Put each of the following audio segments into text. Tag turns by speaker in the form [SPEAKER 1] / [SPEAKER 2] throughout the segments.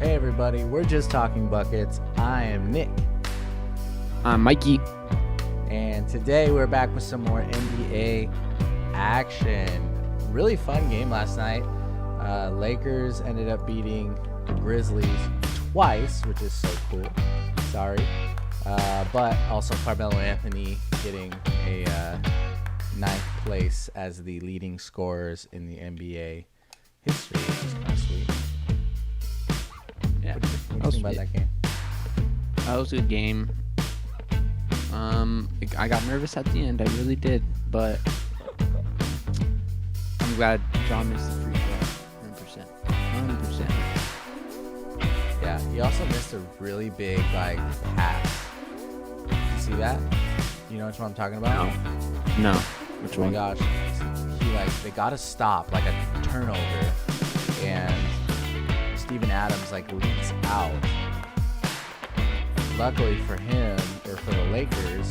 [SPEAKER 1] Hey everybody, we're just talking buckets. I am Nick,
[SPEAKER 2] I'm Mikey.
[SPEAKER 1] and today we're back with some more NBA action. Really fun game last night. Lakers ended up beating the Grizzlies twice, which is so cool. Sorry. But also Carmelo Anthony getting a ninth place as the leading scorers in the NBA history, which is kind of sweet.
[SPEAKER 2] Yeah,
[SPEAKER 1] What do you think about that game?
[SPEAKER 2] that was a good game. I got nervous at the end. I really did, but I'm glad John missed the free throw. 100%.
[SPEAKER 1] Yeah, he also missed a really big pass. You see that? You know which one I'm talking about?
[SPEAKER 2] No. Which
[SPEAKER 1] Oh my
[SPEAKER 2] one?
[SPEAKER 1] gosh. They got to stop a turnover, and Steven Adams leaks out. Luckily for him, or for the Lakers,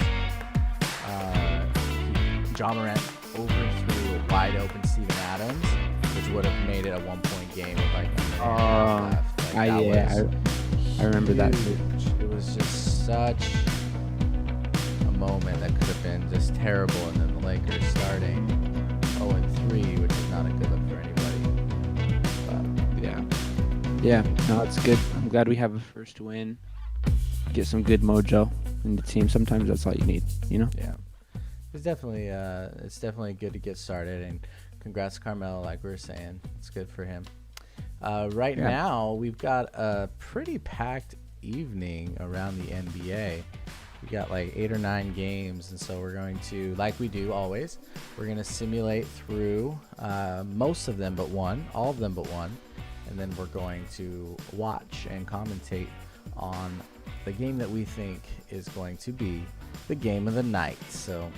[SPEAKER 1] Ja Morant overthrew a wide open Steven Adams, which would have made it a 1-point game with a minute and a half left.
[SPEAKER 2] I remember that too.
[SPEAKER 1] Huge. It was just such a moment that could have been just terrible, and then the Lakers starting 0-3, which is not a good look for anybody. But
[SPEAKER 2] Yeah, no, it's good. I'm glad we have a first win. Get some good mojo in the team. Sometimes that's all you need, you know?
[SPEAKER 1] yeah, it's definitely good to get started, and congrats Carmelo, like we were saying. It's good for him. Right
[SPEAKER 2] Yeah.
[SPEAKER 1] now, we've got a pretty packed evening around the NBA. We got 8 or 9 games, and so we're going to, like we do always, we're going to simulate through most of them but one, all of them but one, and then we're going to watch and commentate on the game that we think is going to be the game of the night. So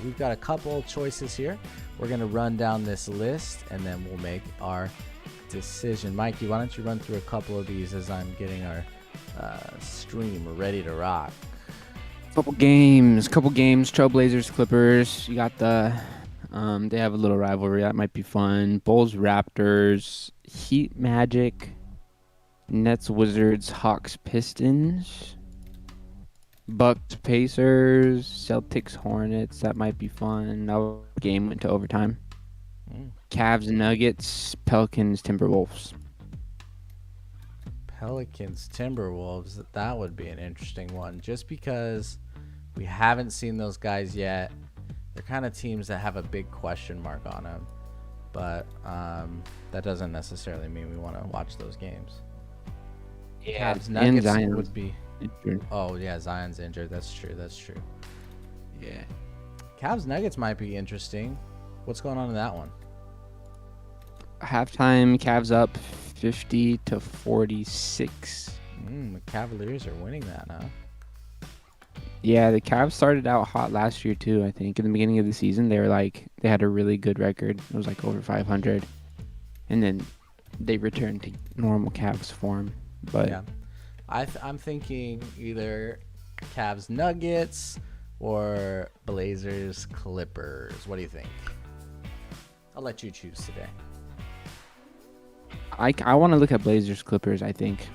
[SPEAKER 1] we've got a couple choices here. We're going to run down this list, and then we'll make our decision. Mikey, why don't you run through a couple of these as I'm getting our stream ready to rock.
[SPEAKER 2] Couple games. Trailblazers, Clippers. You got they have a little rivalry. That might be fun. Bulls, Raptors, Heat, Magic, Nets, Wizards, Hawks, Pistons, Bucks, Pacers, Celtics, Hornets. That might be fun. That game went to overtime. Cavs, Nuggets, Pelicans, Timberwolves.
[SPEAKER 1] Pelicans, Timberwolves, that would be an interesting one, just because we haven't seen those guys yet. They're kind of teams that have a big question mark on them, but that doesn't necessarily mean we want to watch those games. Cavs, Nuggets would be.
[SPEAKER 2] injured.
[SPEAKER 1] Oh yeah, Zion's injured. That's true.
[SPEAKER 2] Yeah.
[SPEAKER 1] Cavs, Nuggets might be interesting. What's going on in that one?
[SPEAKER 2] Halftime, Cavs up 50-46.
[SPEAKER 1] The Cavaliers are winning that, huh?
[SPEAKER 2] Yeah, the Cavs started out hot last year too. I think in the beginning of the season they had a really good record. It was over 500, and then they returned to normal Cavs form. But
[SPEAKER 1] Yeah, I'm thinking either Cavs, Nuggets, or Blazers, Clippers. What do you think? I'll let you choose today.
[SPEAKER 2] I want to look at Blazers, Clippers. I think.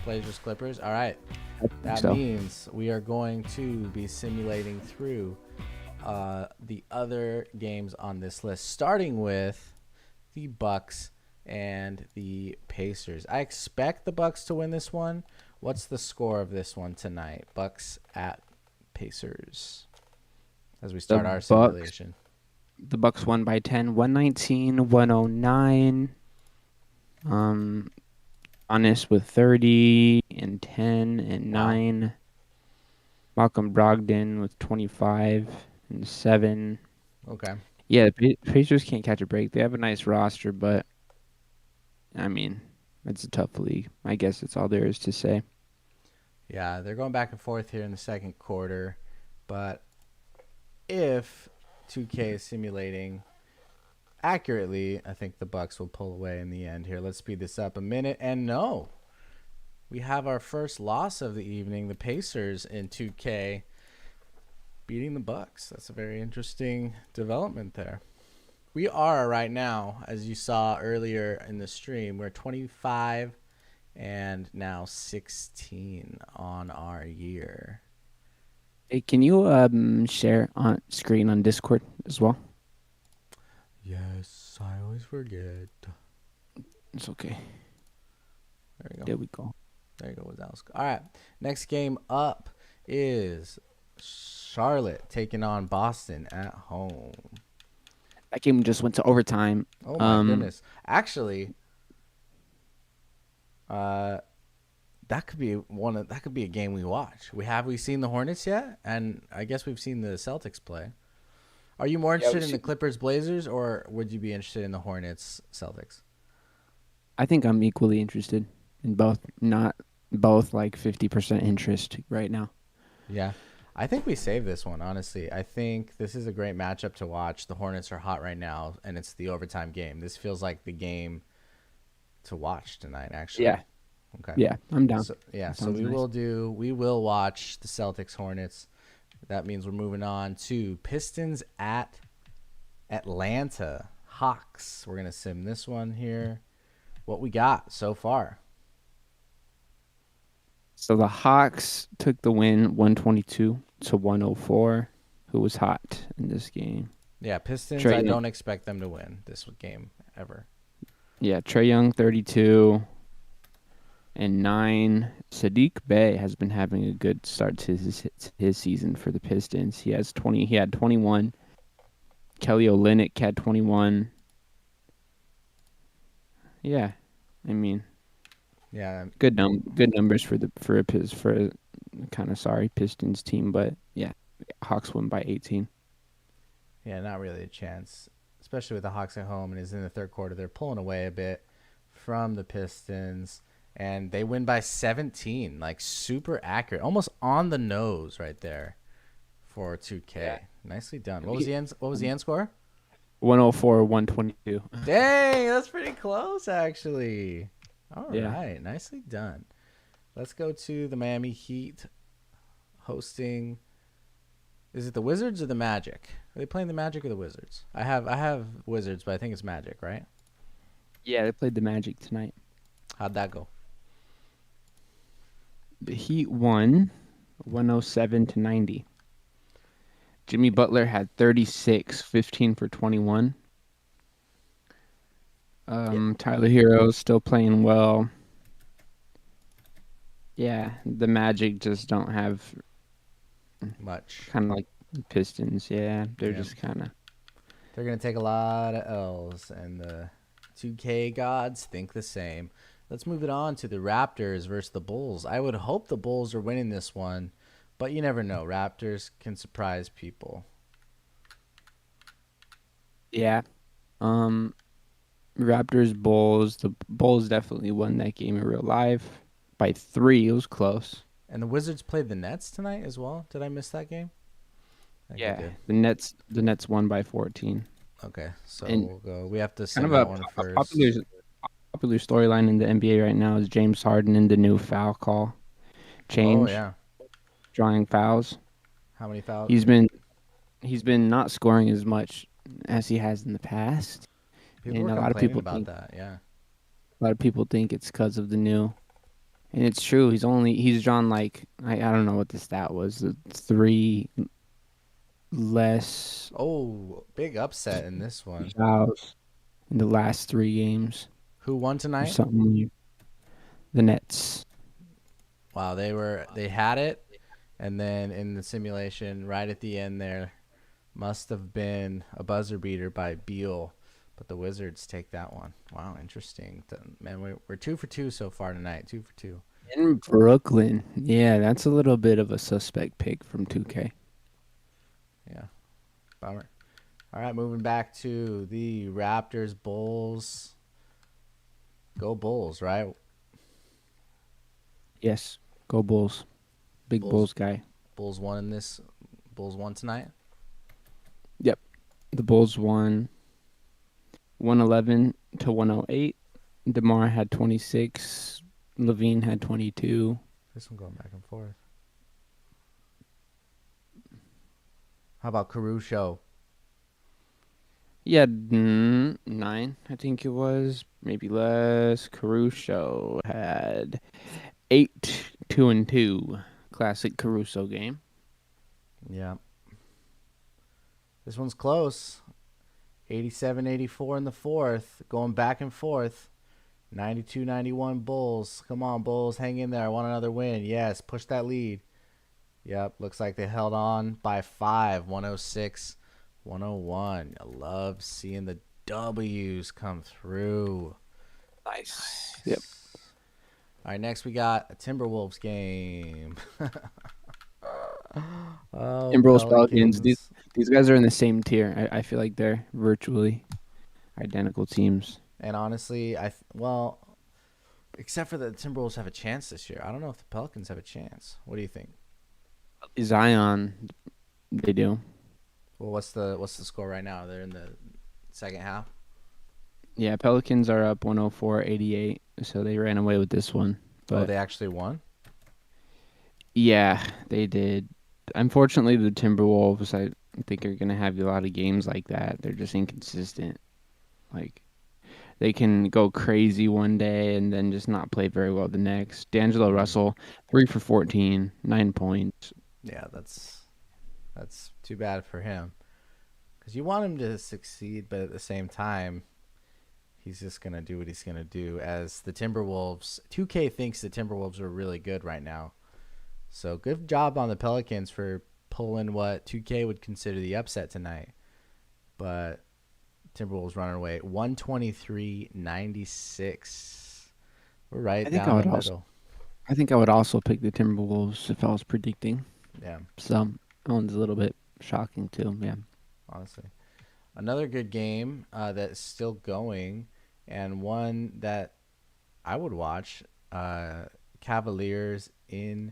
[SPEAKER 1] Blazers, Clippers. All right.
[SPEAKER 2] I think
[SPEAKER 1] That
[SPEAKER 2] so.
[SPEAKER 1] means we are going to be simulating through the other games on this list, starting with the Bucks and the Pacers. I expect the Bucks to win this one. What's the score of this one tonight? Bucks at Pacers. As we start our simulation.
[SPEAKER 2] The Bucks won by 10, 119-109. Giannis with 30 and 10 and 9. Malcolm Brogdon with 25 and 7.
[SPEAKER 1] Okay.
[SPEAKER 2] Yeah, the Pacers can't catch a break. They have a nice roster, but I mean, it's a tough league. I guess that's all there is to say.
[SPEAKER 1] Yeah, they're going back and forth here in the second quarter, but if 2K is simulating accurately, I think the Bucks will pull away in the end here. Let's speed this up a minute. And no, we have our first loss of the evening. The Pacers in 2K beating the Bucks. That's a very interesting development there. We are right now, as you saw earlier in the stream, we're 25 and now 16 on our year.
[SPEAKER 2] Hey, can you share on screen on Discord as well?
[SPEAKER 1] Yes, I always forget.
[SPEAKER 2] It's okay.
[SPEAKER 1] There we go.
[SPEAKER 2] There we go.
[SPEAKER 1] There you go. All right. Next game up is Charlotte taking on Boston at home.
[SPEAKER 2] That game just went to overtime.
[SPEAKER 1] Oh my goodness. Actually, that could be a game we watch. We seen the Hornets yet? And I guess we've seen the Celtics play. Are you more interested in the Clippers Blazers, or would you be interested in the Hornets Celtics?
[SPEAKER 2] I think I'm equally interested in both. Not both like 50% interest right now.
[SPEAKER 1] Yeah. I think we save this one, honestly. I think this is a great matchup to watch. The Hornets are hot right now, and it's the overtime game. This feels like the game to watch tonight, actually.
[SPEAKER 2] Yeah.
[SPEAKER 1] Okay.
[SPEAKER 2] Yeah, I'm down.
[SPEAKER 1] So we
[SPEAKER 2] nice.
[SPEAKER 1] will watch the Celtics Hornets. That means we're moving on to Pistons at Atlanta Hawks. We're gonna sim this one here. What we got so far?
[SPEAKER 2] So the Hawks took the win 122 to 104. Who was hot in this game?
[SPEAKER 1] Yeah, Pistons.
[SPEAKER 2] Trae
[SPEAKER 1] I
[SPEAKER 2] Young.
[SPEAKER 1] don't expect them to win this game ever.
[SPEAKER 2] Yeah, Trae Young 32 and 9. Sadiq Bey has been having a good start to his season for the Pistons. He had 21. Kelly Olynyk had 21. Yeah, I mean,
[SPEAKER 1] Yeah,
[SPEAKER 2] good numbers for a kind of sorry Pistons team, but yeah, Hawks won by 18.
[SPEAKER 1] yeah, not really a chance, especially with the Hawks at home, and is in the third quarter. They're pulling away a bit from the Pistons, and they win by 17, like super accurate, almost on the nose right there for 2K.
[SPEAKER 2] Yeah.
[SPEAKER 1] Nicely done. What was the end score?
[SPEAKER 2] 104-122.
[SPEAKER 1] Dang, that's pretty close, actually. All
[SPEAKER 2] Yeah.
[SPEAKER 1] right, nicely done. Let's go to the Miami Heat hosting. Is it the Wizards or the Magic? Are they playing the Magic or the Wizards? I have Wizards, but I think it's Magic, right?
[SPEAKER 2] Yeah, they played the Magic tonight.
[SPEAKER 1] How'd that go?
[SPEAKER 2] The Heat won 107-90. Jimmy Butler had 36, 15 for 21. Tyler Hero still playing well. Yeah, the Magic just don't have
[SPEAKER 1] Much.
[SPEAKER 2] kind of like Pistons. Yeah, they're just kind of.
[SPEAKER 1] They're going to take a lot of L's, and the 2K gods think the same. Let's move it on to the Raptors versus the Bulls. I would hope the Bulls are winning this one, but you never know. Raptors can surprise people.
[SPEAKER 2] Yeah. Raptors, Bulls. The Bulls definitely won that game in real life by 3. It was close.
[SPEAKER 1] And the Wizards played the Nets tonight as well. Did I miss that game?
[SPEAKER 2] Yeah, the Nets won by 14.
[SPEAKER 1] Okay, so
[SPEAKER 2] And
[SPEAKER 1] we'll go. We have to
[SPEAKER 2] Kind
[SPEAKER 1] send
[SPEAKER 2] of
[SPEAKER 1] that
[SPEAKER 2] a
[SPEAKER 1] one
[SPEAKER 2] po-
[SPEAKER 1] first.
[SPEAKER 2] popular storyline in the NBA right now is James Harden in the new foul call change,
[SPEAKER 1] Oh yeah,
[SPEAKER 2] drawing fouls.
[SPEAKER 1] how many fouls?
[SPEAKER 2] He's been not scoring as much as he has in the past.
[SPEAKER 1] People
[SPEAKER 2] and
[SPEAKER 1] were
[SPEAKER 2] a lot of
[SPEAKER 1] complaining
[SPEAKER 2] people
[SPEAKER 1] about
[SPEAKER 2] think
[SPEAKER 1] that. Yeah,
[SPEAKER 2] a lot of people think it's because of the new, and it's true. He's drawn like I don't know what the stat was. 3 less
[SPEAKER 1] Oh, big upset in this one.
[SPEAKER 2] fouls in the last 3 games
[SPEAKER 1] Who won
[SPEAKER 2] or
[SPEAKER 1] tonight?
[SPEAKER 2] something. The Nets.
[SPEAKER 1] Wow, they had it, and then in the simulation, right at the end there, must have been a buzzer beater by Beal, but the Wizards take that one. Wow, interesting. Man, we're 2 for 2 so far tonight. 2 for 2.
[SPEAKER 2] In Brooklyn. Yeah, that's a little bit of a suspect pick from 2K.
[SPEAKER 1] Yeah, bummer. All right, moving back to the Raptors Bulls. Go Bulls, right?
[SPEAKER 2] Yes, go Bulls. Big Bulls guy.
[SPEAKER 1] Bulls won in this. Bulls won tonight.
[SPEAKER 2] Yep. The Bulls won 111 to 108. DeMar had 26. Levine had 22.
[SPEAKER 1] This one going back and forth. How about Caruso?
[SPEAKER 2] He had 9, I think it was, maybe less. Caruso had 8, 2-2. Classic Caruso game.
[SPEAKER 1] Yeah. This one's close. 87-84 in the fourth, going back and forth. 92-91 Bulls. Come on, Bulls, hang in there. I want another win. Yes, push that lead. Yep, looks like they held on by 5, 106-101. I love seeing the W's come through.
[SPEAKER 2] Nice. Yep.
[SPEAKER 1] All right, next we got a Timberwolves game. Oh,
[SPEAKER 2] Timberwolves, Pelicans. These
[SPEAKER 1] Pelicans.
[SPEAKER 2] these guys are in the same tier. I feel like they're virtually identical teams.
[SPEAKER 1] And honestly, well, except for the Timberwolves have a chance this year. I don't know if the Pelicans have a chance. What do you think?
[SPEAKER 2] Zion, they do.
[SPEAKER 1] Well, what's the score right now? They're in the second half.
[SPEAKER 2] Yeah, Pelicans are up 104-88, so they ran away with this one.
[SPEAKER 1] Oh,
[SPEAKER 2] But
[SPEAKER 1] they actually won.
[SPEAKER 2] yeah, they did. Unfortunately, the Timberwolves, I think, are going to have a lot of games like that. They're just inconsistent. Like, they can go crazy one day and then just not play very well the next. D'Angelo
[SPEAKER 1] Mm.
[SPEAKER 2] Russell, 3 for 14, 9 points.
[SPEAKER 1] Yeah, that's too bad for him because you want him to succeed, but at the same time, he's just gonna do what he's gonna do. As the Timberwolves, 2K thinks the Timberwolves are really good right now. So good job on the Pelicans for pulling what 2K would consider the upset tonight. But Timberwolves running away 123-96. We're right
[SPEAKER 2] I think I
[SPEAKER 1] down the
[SPEAKER 2] would also,
[SPEAKER 1] middle.
[SPEAKER 2] I think I would also pick the Timberwolves if I was predicting.
[SPEAKER 1] Yeah,
[SPEAKER 2] So that one's a little bit shocking too. Yeah.
[SPEAKER 1] honestly. Another good game that's still going, and one that I would watch. Cavaliers in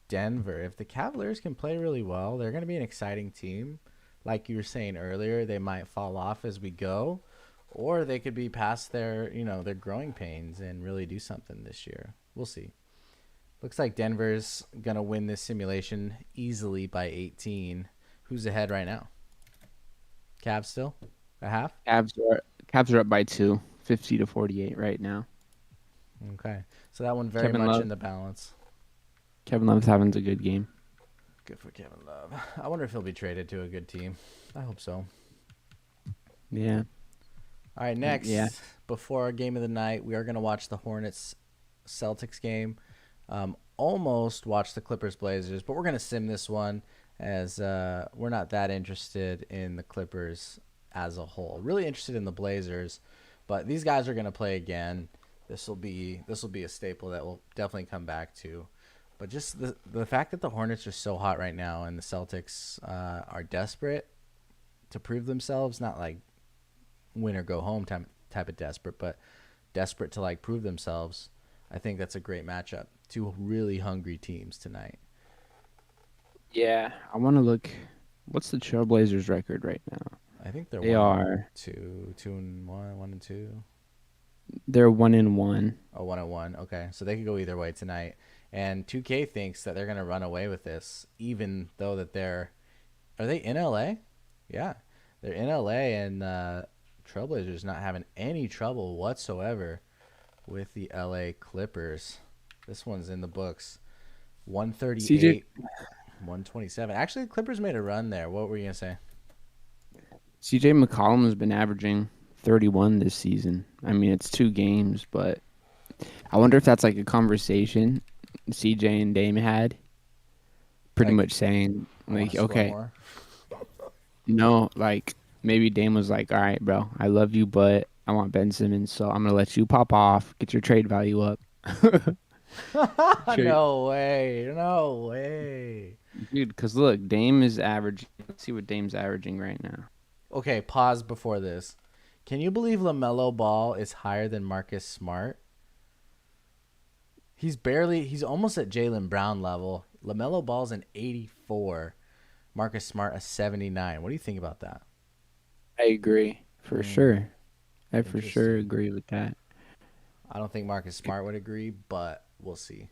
[SPEAKER 1] Denver. If the Cavaliers can play really well, they're going to be an exciting team. Like you were saying earlier, they might fall off as we go, or they could be past their growing pains and really do something this year. We'll see. Looks like Denver's going to win this simulation easily by 18. Who's ahead right now? Cavs still? A half?
[SPEAKER 2] Cavs are up by 2, 50-48 right now.
[SPEAKER 1] Okay. So that one very
[SPEAKER 2] Kevin
[SPEAKER 1] much
[SPEAKER 2] Love.
[SPEAKER 1] in the balance.
[SPEAKER 2] Kevin Love's having a good game.
[SPEAKER 1] Good for Kevin Love. I wonder if he'll be traded to a good team. I hope so.
[SPEAKER 2] Yeah.
[SPEAKER 1] All right, next,
[SPEAKER 2] Yeah.
[SPEAKER 1] before our game of the night, we are going to watch the Hornets Celtics game. Almost watch the Clippers Blazers, but we're going to sim this one as we're not that interested in the Clippers as a whole. Really interested in the Blazers, but these guys are going to play again. This will be a staple that we'll definitely come back to. But just the fact that the Hornets are so hot right now and the Celtics are desperate to prove themselves, not like win or go home type of desperate, but desperate to like prove themselves. I think that's a great matchup. Two really hungry teams tonight.
[SPEAKER 2] Yeah. I want to look. What's the Trailblazers record right now?
[SPEAKER 1] I think they're
[SPEAKER 2] They
[SPEAKER 1] one and
[SPEAKER 2] are.
[SPEAKER 1] two, 2-1, 1-2.
[SPEAKER 2] They're 1-1.
[SPEAKER 1] Oh, 1-1. Okay, so they could go either way tonight. And 2K thinks that they're gonna run away with this, even though that are they in LA? Yeah, they're in LA, and Trailblazers not having any trouble whatsoever with the LA Clippers. This one's in the books.
[SPEAKER 2] CJ
[SPEAKER 1] 138, 127. Actually, the Clippers made a run there. What were you gonna say?
[SPEAKER 2] CJ McCollum has been averaging 31 this season. I mean, it's 2 games, but I wonder if that's like a conversation CJ and Dame had, pretty
[SPEAKER 1] Like,
[SPEAKER 2] much saying
[SPEAKER 1] I want
[SPEAKER 2] like,
[SPEAKER 1] to score
[SPEAKER 2] okay,
[SPEAKER 1] more.
[SPEAKER 2] no, like maybe Dame was like, all right, bro, I love you, but I want Ben Simmons, so I'm gonna let you pop off, get your trade value up. Trade,
[SPEAKER 1] No way. No way.
[SPEAKER 2] dude. Because look, Dame is averaging. Let's see what Dame's averaging right now.
[SPEAKER 1] Okay, pause before this. Can you believe LaMelo Ball is higher than Marcus Smart? He's almost at Jaylen Brown level. LaMelo Ball's an 84. Marcus Smart a 79. What do you think about that?
[SPEAKER 2] I agree for
[SPEAKER 1] Mm,
[SPEAKER 2] sure. I for sure
[SPEAKER 1] interesting.
[SPEAKER 2] agree with that.
[SPEAKER 1] I don't think Marcus Smart would agree, but we'll see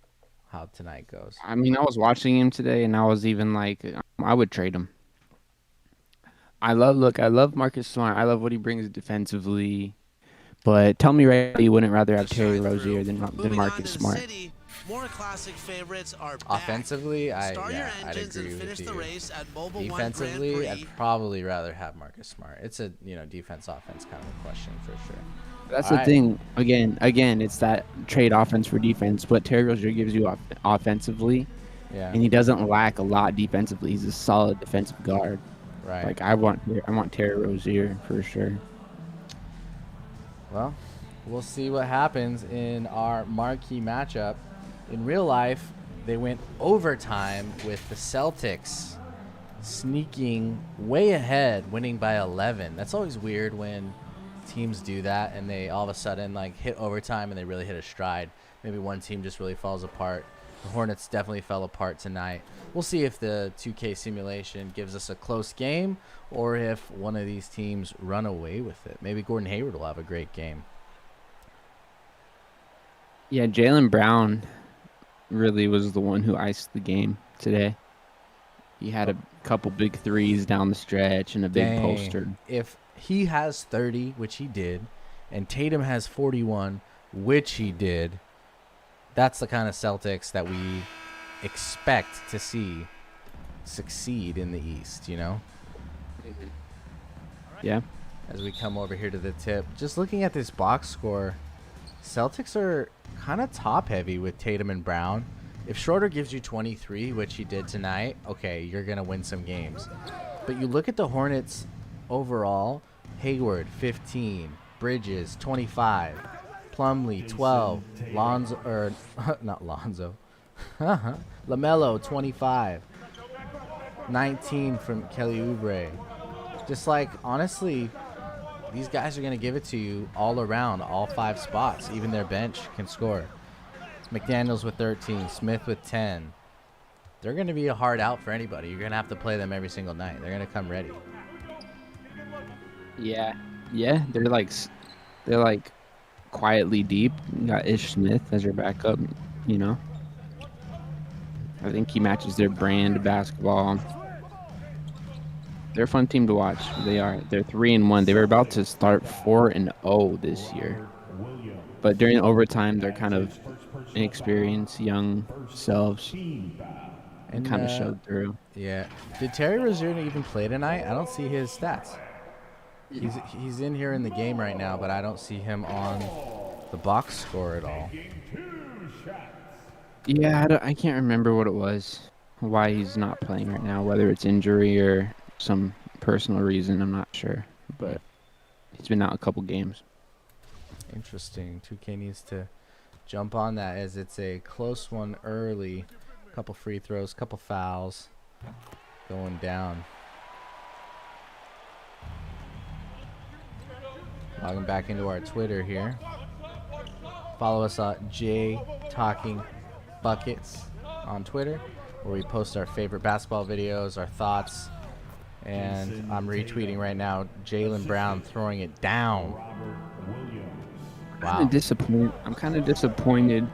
[SPEAKER 1] how tonight goes.
[SPEAKER 2] I mean, I was watching him today, and I was even like, I would trade him. I love Marcus Smart. I love what he brings defensively. But tell me right now you wouldn't rather have
[SPEAKER 3] To
[SPEAKER 2] Terry
[SPEAKER 3] shine through.
[SPEAKER 2] Rozier than
[SPEAKER 3] Moving on
[SPEAKER 2] Marcus
[SPEAKER 3] to the
[SPEAKER 2] Smart.
[SPEAKER 3] city, more classic favorites are back.
[SPEAKER 1] Offensively,
[SPEAKER 3] Start your
[SPEAKER 1] I'd
[SPEAKER 3] engines and
[SPEAKER 1] agree
[SPEAKER 3] finish
[SPEAKER 1] with
[SPEAKER 3] the
[SPEAKER 1] you.
[SPEAKER 3] race at Mobile One Grand
[SPEAKER 1] Defensively, I'd
[SPEAKER 3] Prix.
[SPEAKER 1] probably rather have Marcus Smart. It's a defense offense kind of a question for sure.
[SPEAKER 2] That's
[SPEAKER 1] All
[SPEAKER 2] the
[SPEAKER 1] right.
[SPEAKER 2] thing. Again, it's that trade offense for defense. What Terry Rozier gives you offensively,
[SPEAKER 1] Yeah.
[SPEAKER 2] and he doesn't lack a lot defensively. He's a solid defensive guard.
[SPEAKER 1] Right.
[SPEAKER 2] Like I want Terry Rozier for sure.
[SPEAKER 1] Well, we'll see what happens in our marquee matchup. In real life, they went overtime with the Celtics sneaking way ahead, winning by 11. That's always weird when teams do that and they all of a sudden like hit overtime and they really hit a stride. Maybe one team just really falls apart. The Hornets definitely fell apart tonight. We'll see if the 2K simulation gives us a close game or if one of these teams run away with it. Maybe Gordon Hayward will have a great game.
[SPEAKER 2] Yeah, Jaylen Brown really was the one who iced the game today. He had a couple big threes down the stretch and a big poster.
[SPEAKER 1] If he has 30, which he did, and Tatum has 41, which he did, that's the kind of Celtics that we expect to see succeed in the East, you know?
[SPEAKER 2] Yeah.
[SPEAKER 1] As we come over here to the tip, just looking at this box score, Celtics are kind of top heavy with Tatum and Brown. If Schroeder gives you 23, which he did tonight, okay, you're going to win some games. But you look at the Hornets overall, Hayward 15, Bridges 25, Plumlee 12, Lonzo, or not Lonzo, LaMelo 25, 19 from Kelly Oubre. Just like, honestly, these guys are going to give it to you all around, all 5 spots. Even their bench can score. McDaniels with 13, Smith with 10. They're going to be a hard out for anybody. You're going to have to play them every single night. They're going to come ready.
[SPEAKER 2] Yeah. Yeah, they're like quietly deep. You got Ish Smith as your backup, you know. I think he matches their brand of basketball. They're a fun team to watch. They are. They're 3-1. They were about to start 4-0 this year. But during overtime, they're kind of inexperienced young selves and kind of showed through.
[SPEAKER 1] Yeah. Did Terry Rozier even play tonight? I don't see his stats. He's in here in the game right now, but I don't see him on the box score at all.
[SPEAKER 2] Yeah, I can't remember what it was, why he's not playing right now, whether it's injury or some personal reason. I'm not sure, but he's been out a couple games.
[SPEAKER 1] Interesting. 2K needs to jump on that as it's a close one early. Couple free throws, couple fouls going down. Logging back into our Twitter here. Follow us at J Talking Buckets on Twitter, where we post our favorite basketball videos, our thoughts, and I'm retweeting right now Jaylen Brown throwing it down. Wow.
[SPEAKER 2] I'm kind of disappointed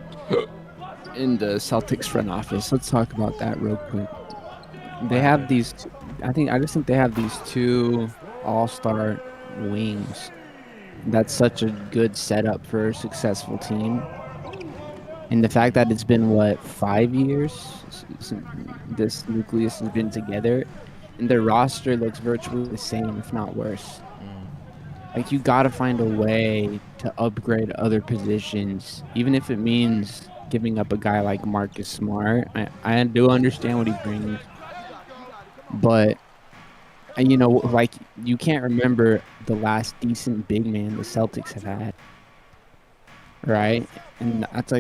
[SPEAKER 2] in the Celtics front office. Let's talk about that real quick. They have these. I just think they have these 2 all-star wings. That's such a good setup for a successful team. And the fact that it's been 5 years since this nucleus has been together, and their roster looks virtually the same, if not worse. Like, you gotta find a way to upgrade other positions, even if it means giving up a guy like Marcus Smart. I do understand what he brings, but you can't remember the last decent big man the Celtics have had, right? And that's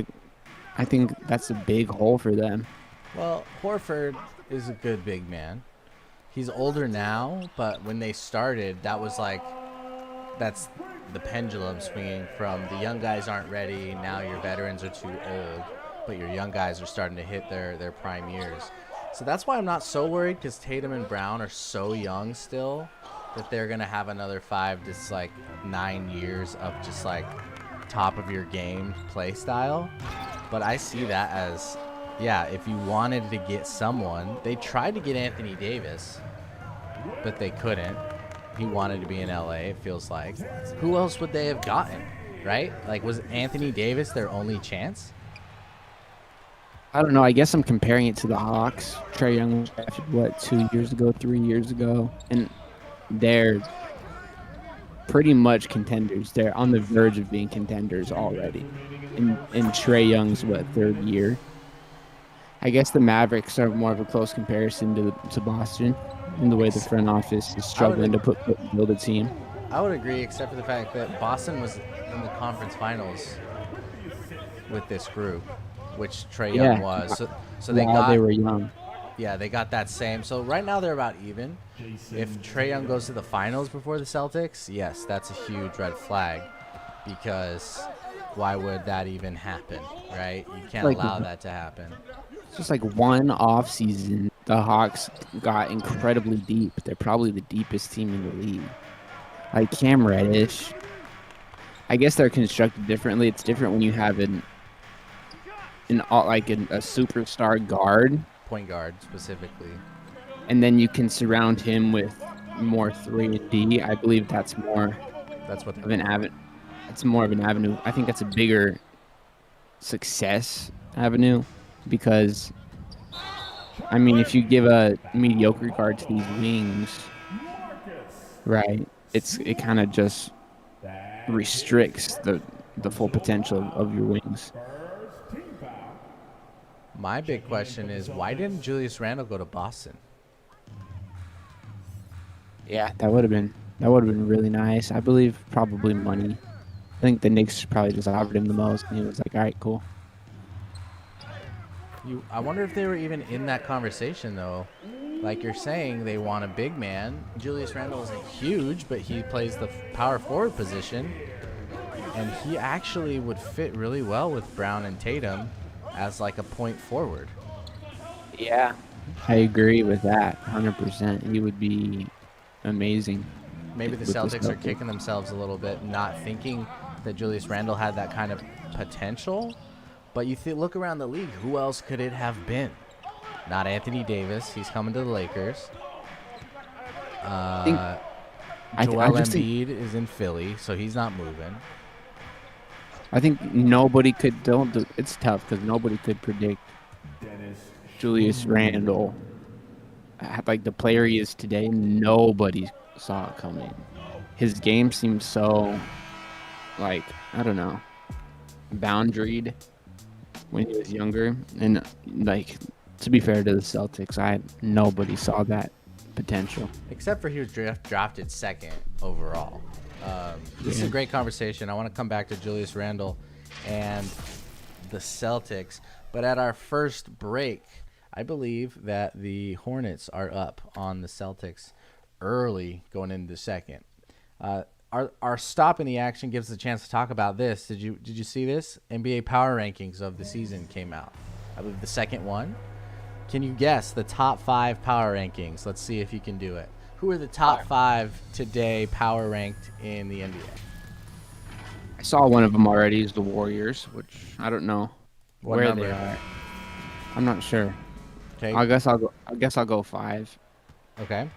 [SPEAKER 2] I think that's a big hole for them.
[SPEAKER 1] Well, Horford is a good big man. He's older now, but when they started, that's the pendulum swinging from the young guys aren't ready, now your veterans are too old, but your young guys are starting to hit their prime years. So that's why I'm not so worried, because Tatum and Brown are so young still that they're going to have another 5 to 9 years of just top of your game play style. But I see that as, yeah, if you wanted to get someone, they tried to get Anthony Davis, but they couldn't. he wanted to be in LA, it feels like. Who else would they have gotten, right? Like, was Anthony Davis their only chance?
[SPEAKER 2] I don't know. I guess I'm comparing it to the Hawks. Trae Young was drafted, what, 2 years ago, 3 years ago? And they're pretty much contenders. They're on the verge of being contenders already. And Trae Young's, what, 3rd year? I guess the Mavericks are more of a close comparison to Boston in the way the front office is struggling to build a team.
[SPEAKER 1] I would agree, except for the fact that Boston was in the conference finals with this group, which Trae Young was. So
[SPEAKER 2] they were young.
[SPEAKER 1] Yeah, they got that same. So right now they're about even. If Trae Young goes to the finals before the Celtics, yes, that's a huge red flag, because why would that even happen, right? You can't allow that to happen.
[SPEAKER 2] It's just like one off season, the Hawks got incredibly deep. They're probably the deepest team in the league. Like Cam Reddish, I guess they're constructed differently. It's different when you have a superstar guard,
[SPEAKER 1] point guard specifically,
[SPEAKER 2] and then you can surround him with more 3-and-D. I believe that's more of an avenue. It's more of an avenue. I think that's a bigger success avenue, because I mean, if you give a mediocre guard to these wings, right, it kind of just restricts the full potential of your wings.
[SPEAKER 1] My big question is, why didn't Julius Randle go to Boston?
[SPEAKER 2] Yeah, that would have been really nice. I believe probably money. I think the Knicks probably just offered him the most, and he was like, all right, cool.
[SPEAKER 1] I wonder if they were even in that conversation, though. Like you're saying, they want a big man. Julius Randle isn't huge, but he plays the power forward position, and he actually would fit really well with Brown and Tatum as like a point forward.
[SPEAKER 2] Yeah, I agree with that 100%. He would be amazing.
[SPEAKER 1] Maybe the Celtics are kicking themselves a little bit, not thinking that Julius Randle had that kind of potential. But you look around the league, who else could it have been? Not Anthony Davis. He's coming to the Lakers. Joel Embiid is in Philly, so he's not moving.
[SPEAKER 2] I think nobody could. It's tough because nobody could predict Julius Randle. Like the player he is today, nobody saw it coming. His game seems so, like, I don't know, boundaried when he was younger. And, like, to be fair to the Celtics, nobody saw that potential.
[SPEAKER 1] Except for he was drafted 2nd overall. This is a great conversation. I want to come back to Julius Randle and the Celtics. But at our first break, I believe that the Hornets are up on the Celtics early going into the second. Our stop in the action gives us a chance to talk about this. Did you see this? NBA Power Rankings of the season came out. I believe the second one. Can you guess the top 5 power rankings? Let's see if you can do it. Who are the top 5 today power ranked in the NBA?
[SPEAKER 2] I saw one of them already, is the Warriors, which I don't know
[SPEAKER 1] What
[SPEAKER 2] where
[SPEAKER 1] number?
[SPEAKER 2] they are. I'm not sure.
[SPEAKER 1] Okay.
[SPEAKER 2] I guess I'll go 5.
[SPEAKER 1] Okay.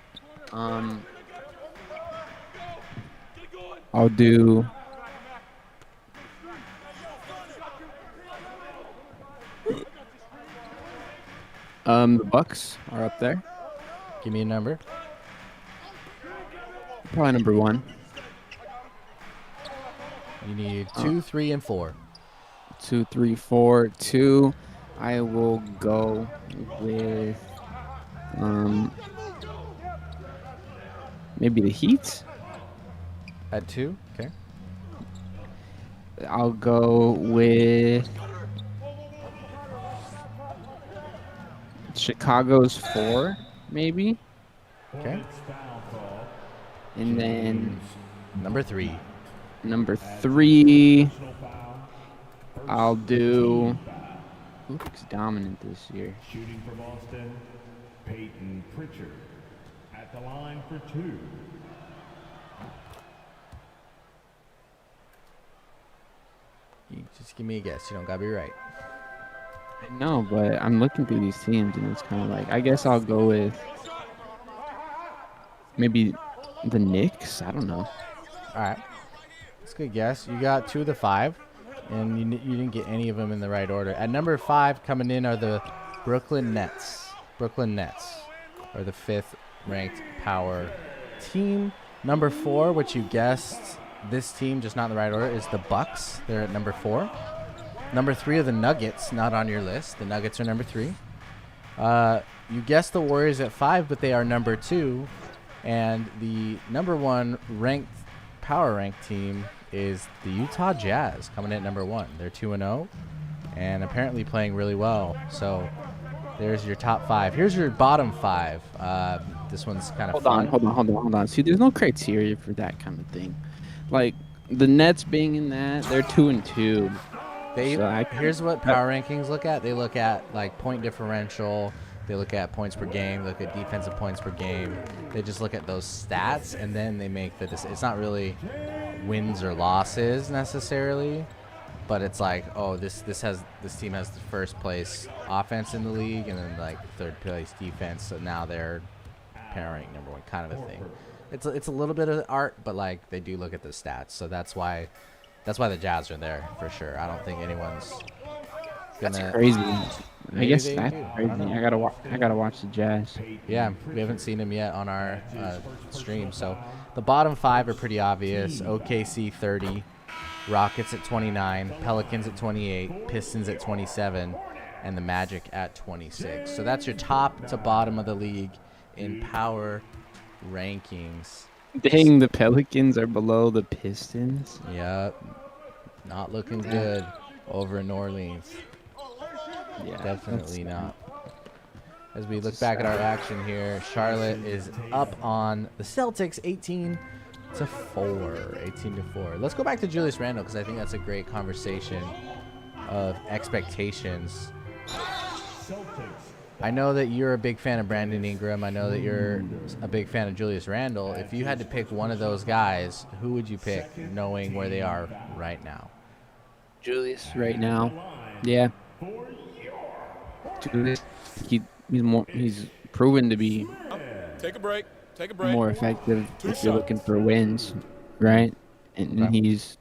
[SPEAKER 2] I'll do the Bucks are up there.
[SPEAKER 1] Give me a number.
[SPEAKER 2] Probably number 1.
[SPEAKER 1] You need 2, 3, and 4.
[SPEAKER 2] 2, 3, 4. 2. I will go with maybe the Heat.
[SPEAKER 1] At 2? Okay.
[SPEAKER 2] I'll go with Chicago's 4, maybe.
[SPEAKER 1] Okay.
[SPEAKER 2] And then
[SPEAKER 1] Number 3.
[SPEAKER 2] number 3, I'll do. Who looks dominant this year?
[SPEAKER 4] Shooting for Boston, Peyton Pritchard. At the line for 2.
[SPEAKER 1] You just give me a guess. You don't gotta be right.
[SPEAKER 2] I know, but I'm looking through these teams and it's kind of like, I guess I'll go with maybe The Knicks? I don't know.
[SPEAKER 1] All right. That's a good guess. You got 2 of the 5, and you didn't get any of them in the right order. At number 5 coming in are the Brooklyn Nets. Brooklyn Nets are the 5th ranked power team. Number 4, which you guessed, this team, just not in the right order, is the Bucks. They're at number 4. Number 3 are the Nuggets, not on your list. The Nuggets are number 3. You guessed the Warriors at 5, but they are number 2. And the number 1 ranked power ranked team is the Utah Jazz, coming in at number 1. They're 2-0 and apparently playing really well. So there's your top 5. Here's your bottom 5. This one's kind of fun.
[SPEAKER 2] Hold on. See, there's no criteria for that kind of thing. Like the Nets being in that, they're 2-2.
[SPEAKER 1] Here's what power rankings look at. They look at like point differential. They look at points per game. They look at defensive points per game. They just look at those stats, and then they make the decision. It's not really wins or losses necessarily, but it's like, oh, this team has the first place offense in the league, and then like third place defense. So now they're power ranked number 1, kind of a thing. It's a little bit of art, but like they do look at the stats. So that's why the Jazz are there for sure. I don't think anyone's gonna.
[SPEAKER 2] That's crazy. I guess
[SPEAKER 1] they
[SPEAKER 2] that's
[SPEAKER 1] do.
[SPEAKER 2] crazy. I gotta watch the Jazz.
[SPEAKER 1] Yeah, we haven't seen them yet on our stream. So the bottom 5 are pretty obvious. OKC 30, Rockets at 29, Pelicans at 28, Pistons at 27, and the Magic at 26. So that's your top to bottom of the league in power rankings.
[SPEAKER 2] Dang, the Pelicans are below the Pistons.
[SPEAKER 1] Yep. Not looking good over in New Orleans.
[SPEAKER 2] Yeah,
[SPEAKER 1] Definitely not. As we look back at our action here, Charlotte is up on the Celtics 18-4. 18-4. Let's go back to Julius Randle, because I think that's a great conversation of expectations. I know that you're a big fan of Brandon Ingram. I know that you're a big fan of Julius Randle. If you had to pick one of those guys, who would you pick, knowing where they are right now?
[SPEAKER 2] Julius right now. Yeah. Julius, he's proven to be
[SPEAKER 5] Take a break.
[SPEAKER 2] more effective if you're looking for wins, right? And he's,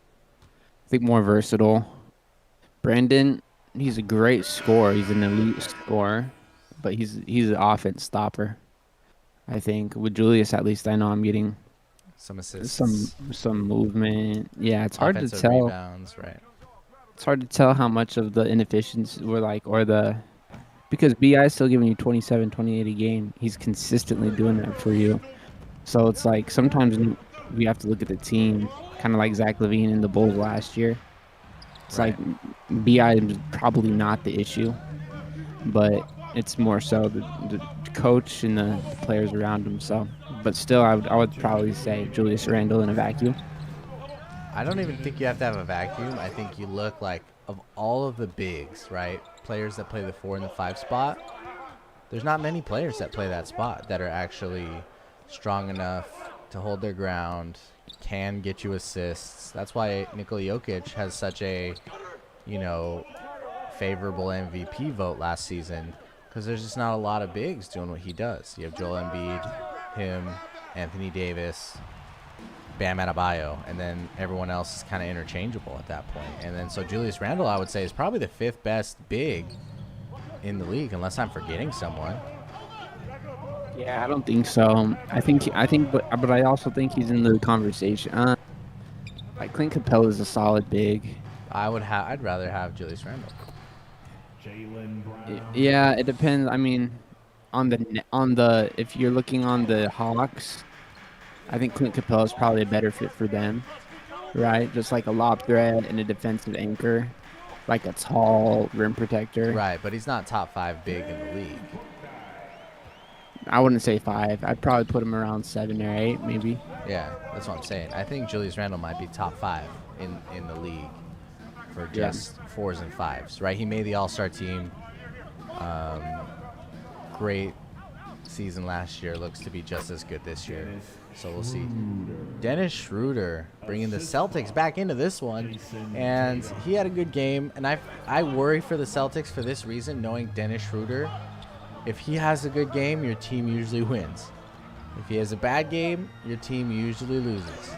[SPEAKER 2] I think, more versatile. Brandon, he's a great scorer. He's an elite scorer, but he's an offense stopper. I think with Julius, at least I know I'm getting
[SPEAKER 1] Some assists.
[SPEAKER 2] some movement. Yeah, it's hard to
[SPEAKER 1] offensive
[SPEAKER 2] tell.
[SPEAKER 1] rebounds, right?
[SPEAKER 2] It's hard to tell how much of the inefficiencies were because BI is still giving you 27, 28 a game. He's consistently doing that for you. So it's like sometimes we have to look at the team, kind of like Zach LaVine and the Bulls last year. It's like BI is probably not the issue, but it's more so the coach and the players around him. So, but still, I would probably say Julius Randle in a vacuum.
[SPEAKER 1] I don't even think you have to have a vacuum. I think you look like, of all of the bigs, right, players that play the 4 and the 5 spot, there's not many players that play that spot that are actually strong enough to hold their ground, can get you assists. That's why Nikola Jokic has such a, favorable MVP vote last season, because there's just not a lot of bigs doing what he does. You have Joel Embiid, him, Anthony Davis, Bam Adebayo, and then everyone else is kind of interchangeable at that point. And then so Julius Randle, I would say, is probably the 5th best big in the league, unless I'm forgetting someone.
[SPEAKER 2] Yeah, I don't think so. But I also think he's in the conversation. Like Clint Capella is a solid big.
[SPEAKER 1] I'd rather have Julius Randle.
[SPEAKER 4] Jaylen Brown.
[SPEAKER 2] Yeah, it depends. I mean, if you're looking on the Hawks, I think Clint Capella is probably a better fit for them, right? Just like a lob threat and a defensive anchor, like a tall rim protector.
[SPEAKER 1] Right, but he's not top 5 big in the league.
[SPEAKER 2] I wouldn't say 5. I'd probably put him around 7 or 8, maybe.
[SPEAKER 1] Yeah, that's what I'm saying. I think Julius Randle might be top 5 in the league for just 4s and 5s, right? He made the All-Star team. Great season last year. Looks to be just as good this year. So we'll see. Dennis Schroeder bringing the Celtics back into this one, and he had a good game. And I worry for the Celtics for this reason, knowing Dennis Schroeder. If he has a good game, your team usually wins. If he has a bad game, your team usually loses,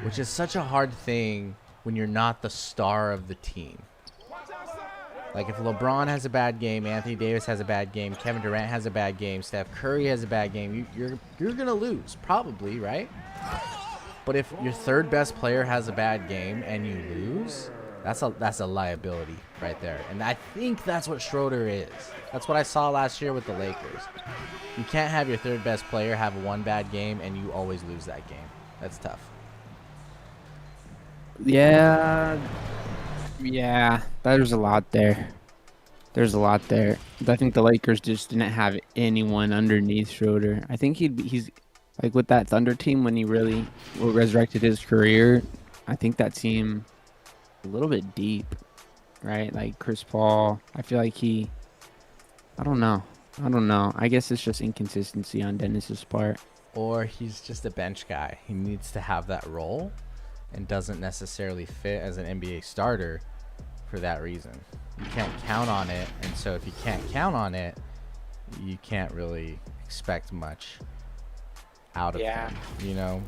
[SPEAKER 1] which is such a hard thing when you're not the star of the team. Like if LeBron has a bad game, Anthony Davis has a bad game, Kevin Durant has a bad game, Steph Curry has a bad game, you're gonna lose probably, right? But if your third best player has a bad game and you lose, that's a liability right there. And I think that's what Schroeder is. That's what I saw last year with the Lakers. You can't have your third best player have one bad game and you always lose that game. That's tough.
[SPEAKER 2] Yeah, there's a lot there. There's a lot there. I think the Lakers just didn't have anyone underneath Schroeder. I think he's like with that Thunder team when he really resurrected his career. I think that team a little bit deep, right? Like Chris Paul. I feel like I don't know. I guess it's just inconsistency on Dennis's part.
[SPEAKER 1] Or he's just a bench guy. He needs to have that role and doesn't necessarily fit as an NBA starter for that reason. You can't count on it, and so if you can't count on it, you can't really expect much out of him. You know,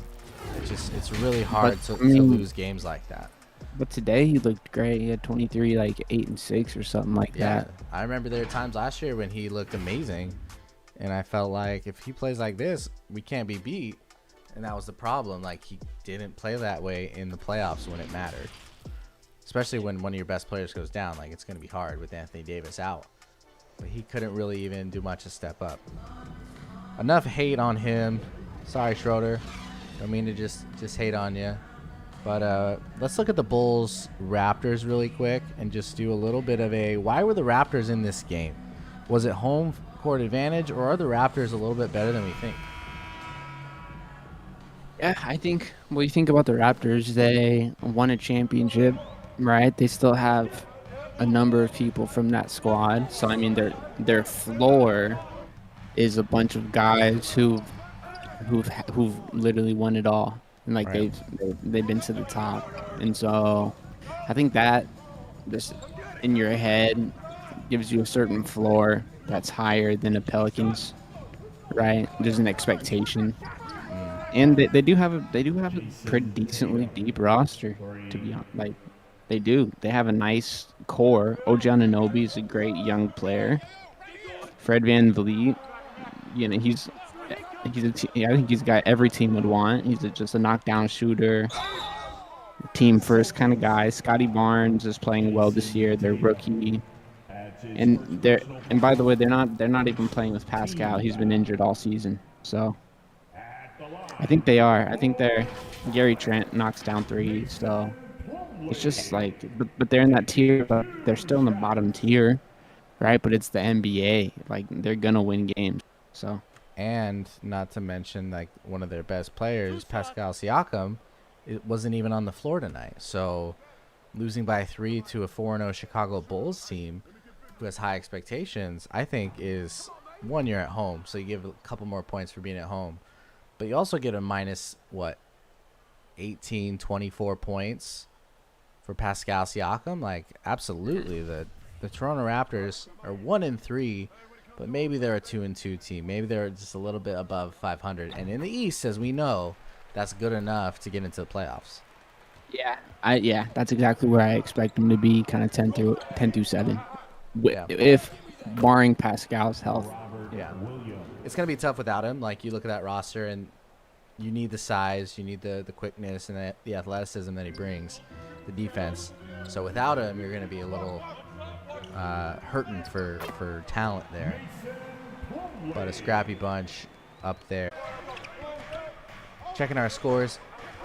[SPEAKER 1] it's really hard to lose games like that.
[SPEAKER 2] But today he looked great. He had 23, like 8 and 6 or something like that.
[SPEAKER 1] I remember there were times last year when he looked amazing, and I felt like if he plays like this, we can't be beat. And that was the problem. Like, he didn't play that way in the playoffs when it mattered. Especially when one of your best players goes down. Like, it's going to be hard with Anthony Davis out. But he couldn't really even do much to step up. Enough hate on him. Sorry, Schroeder. Don't mean to just hate on you. But let's look at the Bulls Raptors really quick and just do a little bit of why were the Raptors in this game? Was it home court advantage, or are the Raptors a little bit better than we think?
[SPEAKER 2] Yeah, I think when you think about the Raptors, they won a championship, right? They still have a number of people from that squad. So, I mean, their floor is a bunch of guys who've literally won it all. And, like,
[SPEAKER 1] right.
[SPEAKER 2] they've been to the top. And so I think that just in your head gives you a certain floor that's higher than the Pelicans, right? There's an expectation. And they do have a pretty decently deep roster, to be honest. Like, they do. They have a nice core. OG Anunoby is a great young player. Fred VanVleet, you know, I think he's a guy every team would want. He's just a knockdown shooter, team first kind of guy. Scotty Barnes is playing well this year. They're rookie, and by the way, they're not even playing with Pascal. He's been injured all season, so. I think they are. I think Gary Trent knocks down threes, so it's just like, but they're in that tier, but they're still in the bottom tier, right? But it's the NBA. Like, they're gonna win games. So.
[SPEAKER 1] And not to mention, like, one of their best players, Pascal Siakam, it wasn't even on the floor tonight. So losing by 3 to a 4-0 Chicago Bulls team who has high expectations, I think is, one, you're at home, so you give a couple more points for being at home. But you also get a minus, 18, 24 points for Pascal Siakam? Like, absolutely. The Toronto Raptors are 1-3, but maybe they're a 2-2 team. Maybe they're just a little bit above 500. And in the East, as we know, that's good enough to get into the playoffs.
[SPEAKER 2] Yeah, that's exactly where I expect them to be, kind of 10 through 7.
[SPEAKER 1] Yeah.
[SPEAKER 2] If barring Pascal's health.
[SPEAKER 1] Yeah. It's going to be tough without him. Like, you look at that roster, and you need the size, you need the quickness and the athleticism that he brings, the defense. So without him, you're going to be a little hurting for talent there. But a scrappy bunch up there. Checking our scores.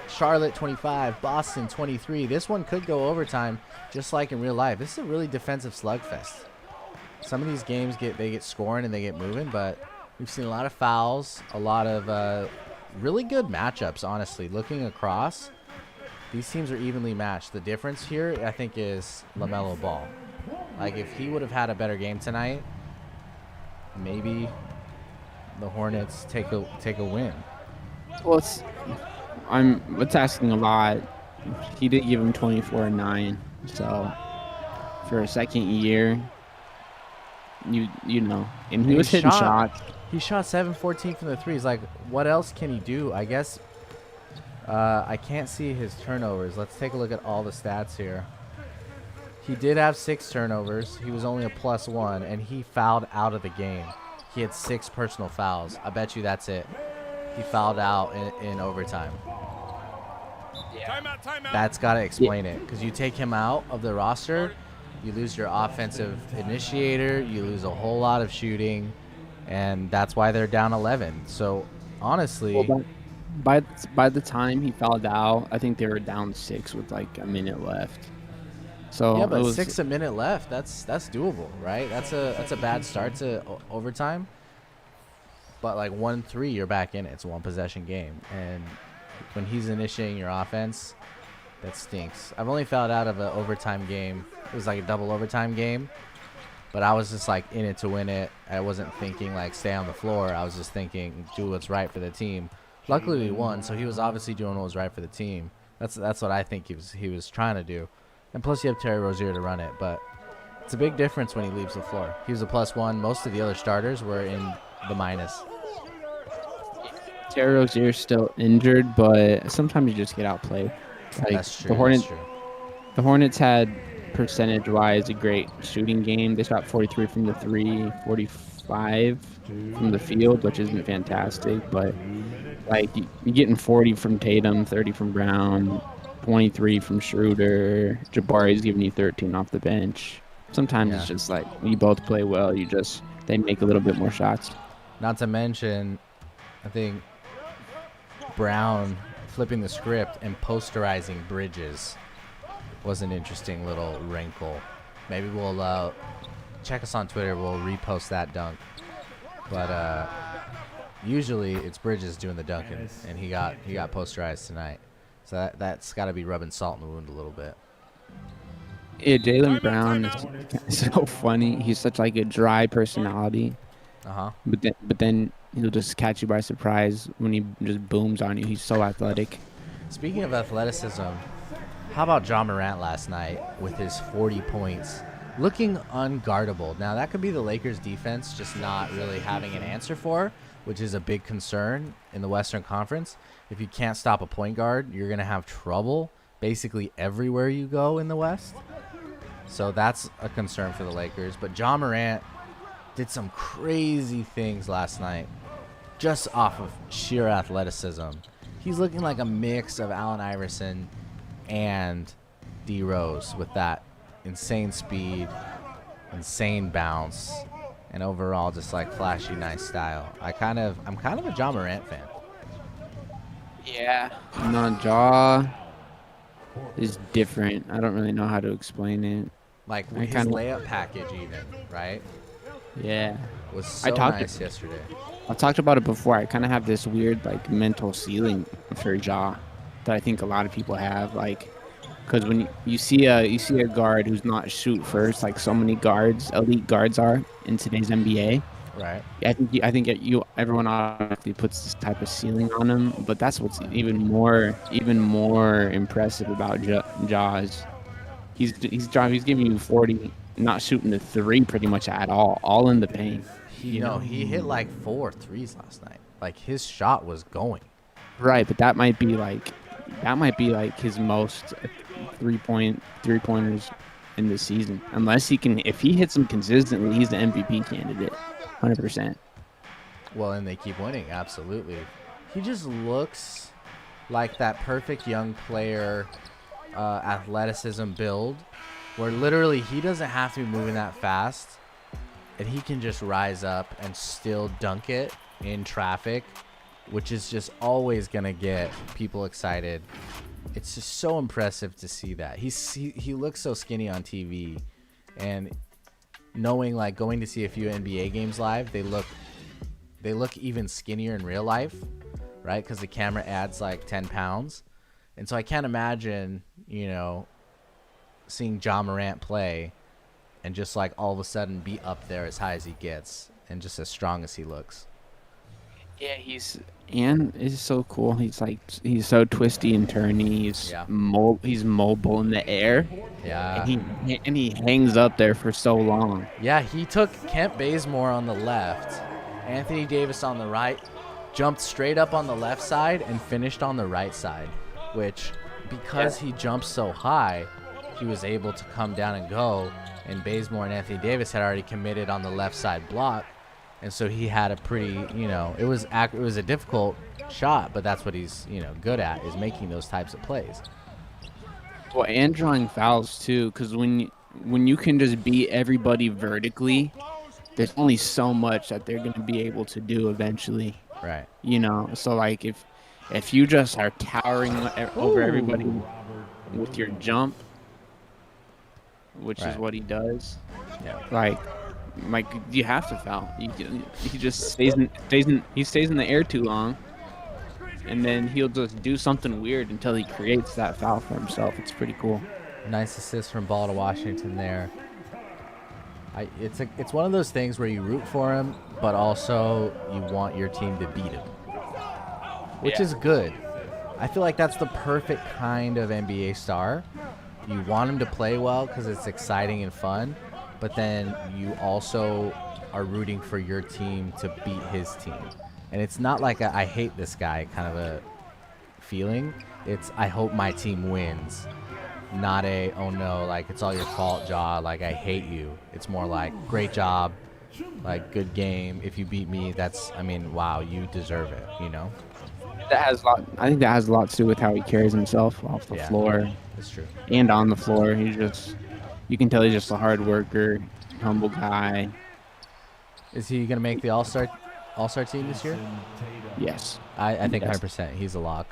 [SPEAKER 1] Charlotte 25, Boston 23. This one could go overtime, just like in real life. This is a really defensive slugfest. Some of these games get scoring and they get moving, but we've seen a lot of fouls, a lot of really good matchups, honestly. Looking across, these teams are evenly matched. The difference here, I think, is LaMelo Ball. Like, if he would have had a better game tonight, maybe the Hornets take a win.
[SPEAKER 2] Well, it's asking a lot. He did give him 24 and 9, so for a second year, you know, and he was hitting shots.
[SPEAKER 1] He shot 7-14 from the threes. Like, what else can he do? I guess I can't see his turnovers. Let's take a look at all the stats here. He did have 6 turnovers. He was only a +1, and he fouled out of the game. He had 6 personal fouls. I bet you that's it. He fouled out in overtime.
[SPEAKER 4] Timeout.
[SPEAKER 1] That's got to explain it, because you take him out of the roster, you lose your offensive initiator, you lose a whole lot of shooting, and that's why they're down 11. So, honestly,
[SPEAKER 2] Well, by the time he fouled out, I think they were down 6 with like a minute left. So
[SPEAKER 1] yeah, but
[SPEAKER 2] it was,
[SPEAKER 1] 6 a minute left. That's doable, right? That's a bad start to overtime. But like 1-3, you're back in it. It's a 1-possession game, and when he's initiating your offense, that stinks. I've only fouled out of an overtime game. It was like a double overtime game, but I was just like in it to win it. I wasn't thinking like stay on the floor. I was just thinking do what's right for the team. Luckily we won, so he was obviously doing what was right for the team. That's what I think he was trying to do. And plus you have Terry Rozier to run it, but it's a big difference when he leaves the floor. He was a +1. Most of the other starters were in the minus.
[SPEAKER 2] Terry Rozier's still injured, but sometimes you just get outplayed. Like,
[SPEAKER 1] That's true.
[SPEAKER 2] The Hornets had percentage-wise a great shooting game. They shot 43 from the 3, 45 from the field, which isn't fantastic, but like you're getting 40 from Tatum, 30 from Brown, 23 from Schroeder. Jabari's giving you 13 off the bench. Sometimes it's just like when you both play well, they make a little bit more shots.
[SPEAKER 1] Not to mention, I think Brown flipping the script and posterizing Bridges was an interesting little wrinkle. Maybe we'll check us on Twitter. We'll repost that dunk. But usually it's Bridges doing the dunking, and he got posterized tonight. So that's got to be rubbing salt in the wound a little bit.
[SPEAKER 2] Yeah, Jaylen Brown is so funny. He's such like a dry personality. But then he'll just catch you by surprise when he just booms on you. He's so athletic.
[SPEAKER 1] Speaking of athleticism, how about Ja Morant last night with his 40 points? Looking unguardable. Now, that could be the Lakers' defense just not really having an answer for, which is a big concern in the Western Conference. If you can't stop a point guard, you're going to have trouble basically everywhere you go in the West. So that's a concern for the Lakers. But Ja Morant did some crazy things last night just off of sheer athleticism. He's looking like a mix of Allen Iverson and D Rose with that insane speed, insane bounce, and overall just like flashy, nice style. I'm kind of a Ja Morant fan.
[SPEAKER 2] Yeah. No, Ja is different. I don't really know how to explain it.
[SPEAKER 1] Like his layup package even, right?
[SPEAKER 2] Yeah.
[SPEAKER 1] Was so nice yesterday.
[SPEAKER 2] I talked about it before. I kind of have this weird like mental ceiling for Ja that I think a lot of people have, like, because when you see a guard who's not shoot first, like so many elite guards are in today's NBA.
[SPEAKER 1] Right.
[SPEAKER 2] I think everyone automatically puts this type of ceiling on him, but that's what's even more impressive about Ja is he's giving you 40, not shooting the 3 pretty much at all in the paint.
[SPEAKER 1] He hit like 4 threes last night. Like his shot was going.
[SPEAKER 2] Right, but that might be like his most three-pointers in the season. If he hits them consistently, he's the MVP candidate, 100%.
[SPEAKER 1] Well, and they keep winning, absolutely. He just looks like that perfect young player, athleticism build, where literally he doesn't have to be moving that fast, and he can just rise up and still dunk it in traffic, which is just always gonna get people excited. It's just so impressive to see that. He looks so skinny on TV, and knowing like going to see a few NBA games live, they look even skinnier in real life, right? Because the camera adds like 10 pounds, and so I can't imagine, seeing Ja Morant play and just like all of a sudden be up there as high as he gets and just as strong as he looks.
[SPEAKER 2] Yeah, he's so cool. He's so twisty and turny. He's mobile in the air.
[SPEAKER 1] Yeah.
[SPEAKER 2] And he hangs up there for so long.
[SPEAKER 1] Yeah, he took Kent Bazemore on the left Anthony Davis on the right, jumped straight up on the left side and finished on the right side, which because he jumped so high, he was able to come down and go, and Bazemore and Anthony Davis had already committed on the left side block, and so he had a pretty, it was a difficult shot, but that's what he's, good at, is making those types of plays.
[SPEAKER 2] Well, and drawing fouls too, because when you can just beat everybody vertically, there's only so much that they're going to be able to do eventually.
[SPEAKER 1] Right.
[SPEAKER 2] So like if you just are towering over everybody with your jump, which is what he does, like you have to foul. He just stays in the air too long, and then he'll just do something weird until he creates that foul for himself. It's pretty cool.
[SPEAKER 1] Nice assist from Ball to Washington there. It's one of those things where you root for him, but also you want your team to beat him, which is good. I feel like that's the perfect kind of NBA star. You want him to play well because it's exciting and fun, but then you also are rooting for your team to beat his team. And it's not like I hate this guy kind of a feeling. It's I hope my team wins. Not oh no, like it's all your fault, Ja, like I hate you. It's more like great job, like good game. If you beat me, wow, you deserve it,
[SPEAKER 2] I think that has a lot to do with how he carries himself off the floor.
[SPEAKER 1] That's true.
[SPEAKER 2] And on the floor. You can tell he's just a hard worker, humble guy.
[SPEAKER 1] Is he gonna make the All-Star team this year?
[SPEAKER 2] Yes.
[SPEAKER 1] I think 100%. He's a lock.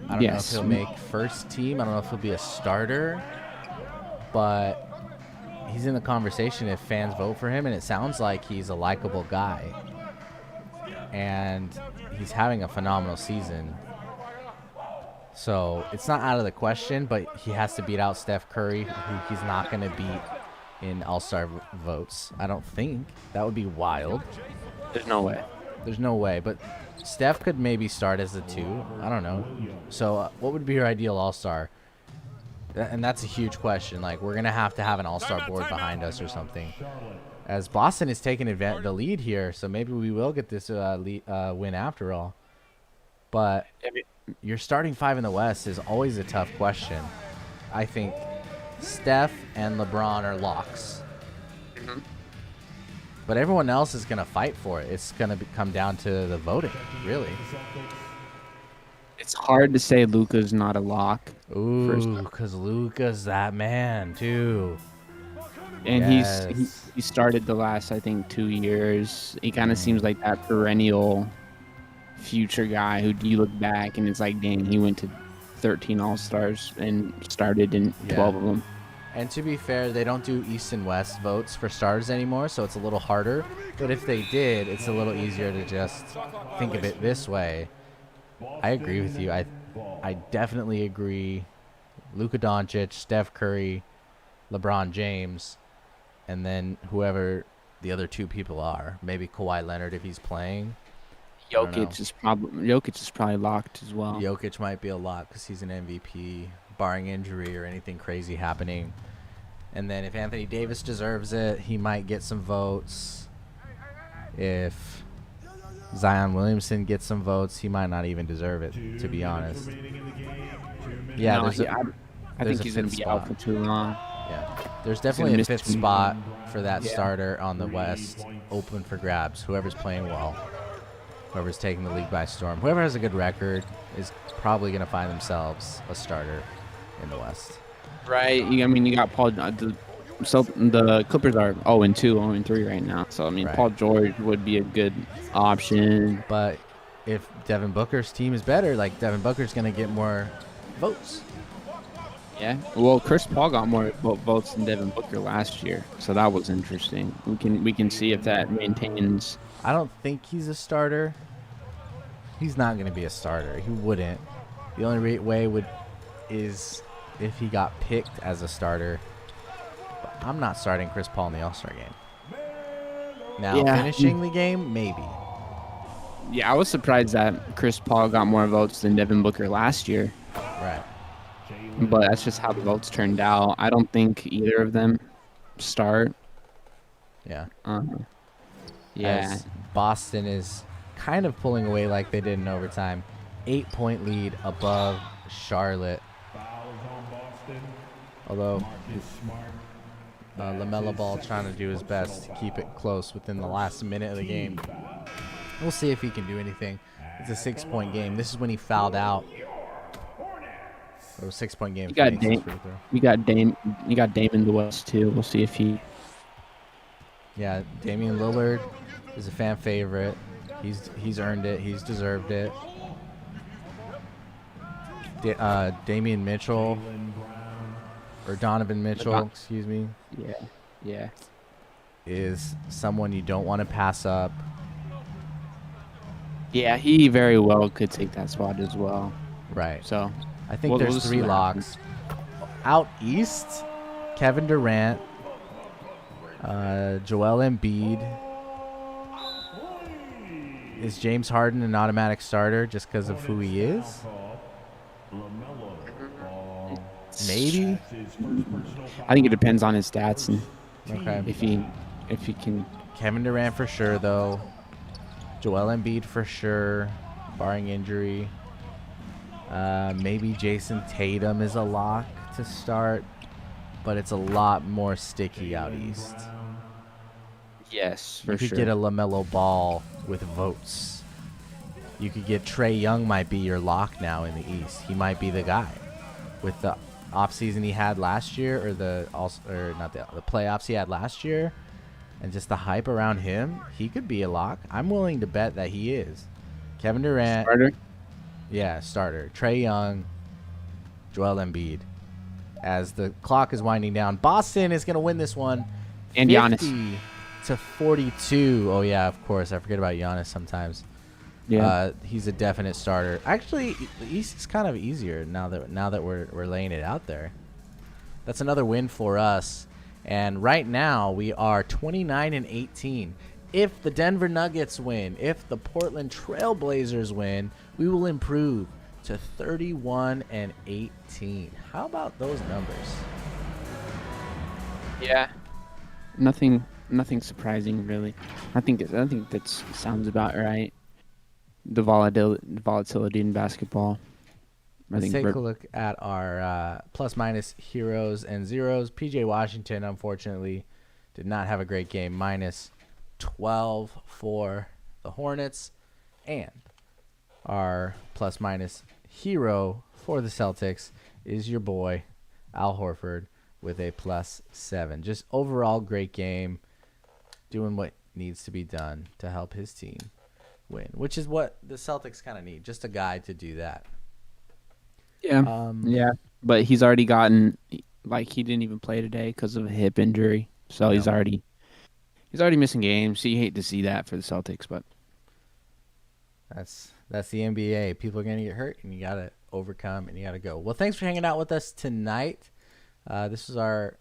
[SPEAKER 1] I don't know if he'll make first team. I don't know if he'll be a starter, but he's in the conversation if fans vote for him, and it sounds like he's a likable guy. And he's having a phenomenal season. So it's not out of the question, but he has to beat out Steph Curry, who he's not going to beat in All-Star votes. I don't think. That would be wild.
[SPEAKER 2] There's no way.
[SPEAKER 1] There's no way, but Steph could maybe start as a 2. I don't know. So what would be your ideal All-Star? And that's a huge question. Like, we're going to have an All-Star board behind us or something. As Boston is taking the lead here, so maybe we will get this win after all. But your starting 5 in the West is always a tough question. I think Steph and LeBron are locks. Mm-hmm. But everyone else is going to fight for it. It's going to come down to the voting, really.
[SPEAKER 2] It's hard to say Luka's not a lock.
[SPEAKER 1] Ooh, because Luka's that man, too.
[SPEAKER 2] And he started the last, I think, 2 years. He kind of seems like that perennial future guy who you look back and it's like, dang, he went to 13 All-Stars and started in 12 of them.
[SPEAKER 1] And to be fair, they don't do East and West votes for stars anymore, so it's a little harder. But if they did, it's a little easier to just think of it this way. I agree with you. I definitely agree. Luka Doncic, Steph Curry, LeBron James, and then whoever the other 2 people are. Maybe Kawhi Leonard if he's playing.
[SPEAKER 2] Jokic is probably locked as well.
[SPEAKER 1] Jokic might be a lock because he's an MVP, barring injury or anything crazy happening. And then if Anthony Davis deserves it, he might get some votes. If Zion Williamson gets some votes, he might not even deserve it, to be honest. Yeah,
[SPEAKER 2] I think he's going to be out for too long.
[SPEAKER 1] Yeah, there's definitely a 5th spot for that starter on the West open for grabs. Whoever's playing well, whoever's taking the league by storm, whoever has a good record is probably going to find themselves a starter in the West.
[SPEAKER 2] Right. You got Paul. The Clippers are 0-2, 0-3 right now. So, Paul George would be a good option.
[SPEAKER 1] But if Devin Booker's team is better, like Devin Booker's going to get more votes.
[SPEAKER 2] Yeah. Well, Chris Paul got more votes than Devin Booker last year. So that was interesting. We can see if that maintains.
[SPEAKER 1] I don't think he's a starter. He's not going to be a starter. He wouldn't. The only way is if he got picked as a starter. But I'm not starting Chris Paul in the All-Star game. Now, finishing the game, maybe.
[SPEAKER 2] Yeah, I was surprised that Chris Paul got more votes than Devin Booker last year.
[SPEAKER 1] Right.
[SPEAKER 2] But that's just how the votes turned out. I don't think either of them start.
[SPEAKER 1] Yeah.
[SPEAKER 2] Yeah.
[SPEAKER 1] As Boston is kind of pulling away like they did in overtime. 8-point lead above Charlotte.
[SPEAKER 4] Fouls on Boston.
[SPEAKER 1] Although
[SPEAKER 4] Marcus Smart.
[SPEAKER 1] LaMelo Ball trying to do his best to keep it close within the last minute of the game. We'll see if he can do anything. It's a 6-point game. This is when he fouled out. It was a 6-point game.
[SPEAKER 2] You got
[SPEAKER 1] for Phoenix
[SPEAKER 2] Dame.
[SPEAKER 1] free throw.
[SPEAKER 2] You got Dame in the West too. We'll see if he.
[SPEAKER 1] Yeah, Damian Lillard is a fan favorite. He's earned it. He's deserved it. Damian Mitchell,
[SPEAKER 4] Jaylen Brown.
[SPEAKER 1] or Donovan Mitchell, excuse me,
[SPEAKER 2] Yeah.
[SPEAKER 1] is someone you don't want to pass up.
[SPEAKER 2] Yeah, he very well could take that spot as well.
[SPEAKER 1] Right.
[SPEAKER 2] So
[SPEAKER 1] I think
[SPEAKER 2] We'll
[SPEAKER 1] there's
[SPEAKER 2] see
[SPEAKER 1] 3
[SPEAKER 2] what
[SPEAKER 1] locks. Out east, Kevin Durant, Joel Embiid. Is James Harden an automatic starter just because of who he is?
[SPEAKER 4] LaMelo Ball.
[SPEAKER 1] Maybe.
[SPEAKER 4] That's his first personal foul.
[SPEAKER 2] I think it depends on his stats and
[SPEAKER 1] Okay.
[SPEAKER 2] if he can.
[SPEAKER 1] Kevin Durant for sure, though. Joel Embiid for sure, barring injury. Maybe Jason Tatum is a lock to start, but it's a lot more sticky out east.
[SPEAKER 2] Yes, for
[SPEAKER 1] You could
[SPEAKER 2] sure.
[SPEAKER 1] get a LaMelo Ball with votes. You could get Trae Young might be your lock now in the East. He might be the guy. With the offseason he had last year, or the playoffs he had last year, and just the hype around him, he could be a lock. I'm willing to bet that he is. Kevin Durant,
[SPEAKER 2] Starter?
[SPEAKER 1] yeah, starter. Trae Young, Joel Embiid. As the clock is winding down, Boston is going to win this one.
[SPEAKER 2] And Giannis.
[SPEAKER 1] 50-42. Oh yeah, of course. I forget about Giannis sometimes.
[SPEAKER 2] Yeah.
[SPEAKER 1] He's a definite starter. Actually, the East is kind of easier now that we're laying it out there. That's another win for us. And right now we are 29-18. If the Denver Nuggets win, if the Portland Trail Blazers win, we will improve to 31-18. How about those numbers?
[SPEAKER 2] Yeah. Nothing surprising really. I think that sounds about right. The volatility in basketball.
[SPEAKER 1] Let's take a look at our plus minus heroes and zeros. PJ Washington, unfortunately, did not have a great game. Minus 12 for the Hornets. And our plus minus hero for the Celtics is your boy, Al Horford, with a plus 7. Just overall great game. Doing what needs to be done to help his team win, which is what the Celtics kind of need. Just a guy to do that.
[SPEAKER 2] Yeah. Yeah. But he's already gotten, like, he didn't even play today because of a hip injury. So he's already missing games. So you hate to see that for the Celtics, but
[SPEAKER 1] that's the NBA. People are gonna get hurt, and you gotta overcome, and you gotta go. Well, thanks for hanging out with us tonight. This is our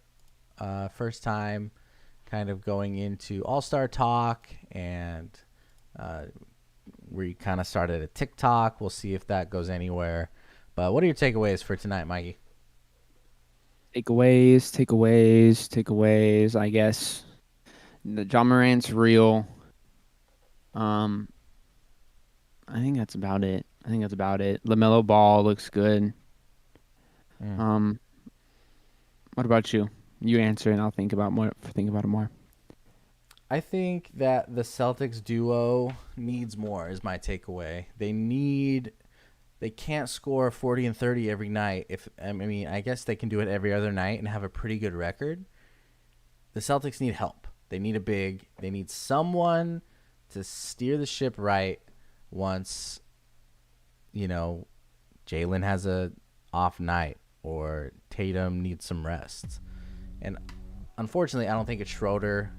[SPEAKER 1] first time kind of going into All-Star talk, and we kind of started a TikTok. We'll see if that goes anywhere. But what are your takeaways for tonight, Mikey?
[SPEAKER 2] Takeaways. I guess the Ja Morant's real. I think that's about it. LaMelo Ball looks good. What about you? You answer, and I'll think about it more.
[SPEAKER 1] I think that the Celtics duo needs more is my takeaway. They can't score 40 and 30 every night. I guess they can do it every other night and have a pretty good record. The Celtics need help. They need a big. They need someone to steer the ship right once, Jalen has a off night or Tatum needs some rest. And unfortunately, I don't think it's Schroeder.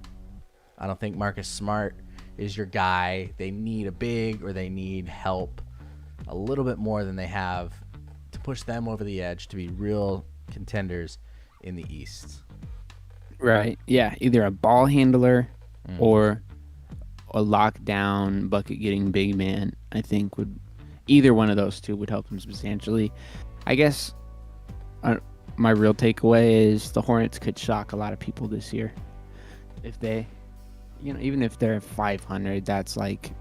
[SPEAKER 1] I don't think Marcus Smart is your guy. They need a big, or they need help a little bit more than they have to push them over the edge to be real contenders in the East.
[SPEAKER 2] Right. Yeah. Either a ball handler or a lockdown bucket getting big man. I think either one of those two would help them substantially. I guess my real takeaway is the Hornets could shock a lot of people this year if they even if they're 500, that's like a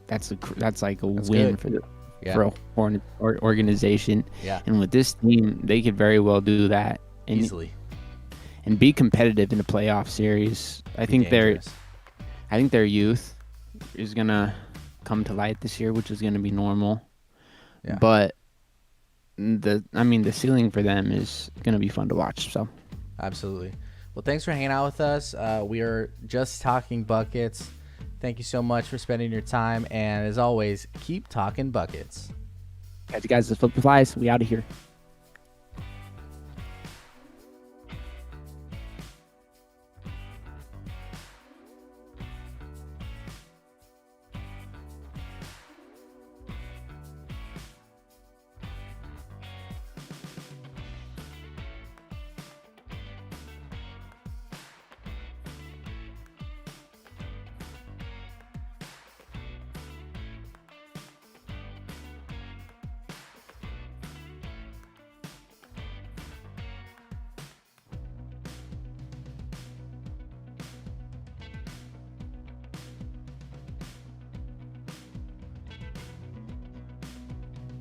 [SPEAKER 1] That's
[SPEAKER 2] win
[SPEAKER 1] good.
[SPEAKER 2] for the
[SPEAKER 1] Yeah.
[SPEAKER 2] for a organization.
[SPEAKER 1] Yeah.
[SPEAKER 2] And with this team, they could very well do that and
[SPEAKER 1] Easily.
[SPEAKER 2] and be competitive in the playoff series. I think
[SPEAKER 1] Dangerous.
[SPEAKER 2] their youth is gonna come to light this year, which is gonna be normal.
[SPEAKER 1] Yeah.
[SPEAKER 2] But the ceiling for them is gonna be fun to watch. So
[SPEAKER 1] Absolutely. Well, thanks for hanging out with us. We are just talking buckets. Thank you so much for spending your time. And as always, keep talking buckets.
[SPEAKER 2] catch you guys at Flip the Flies. We out of here.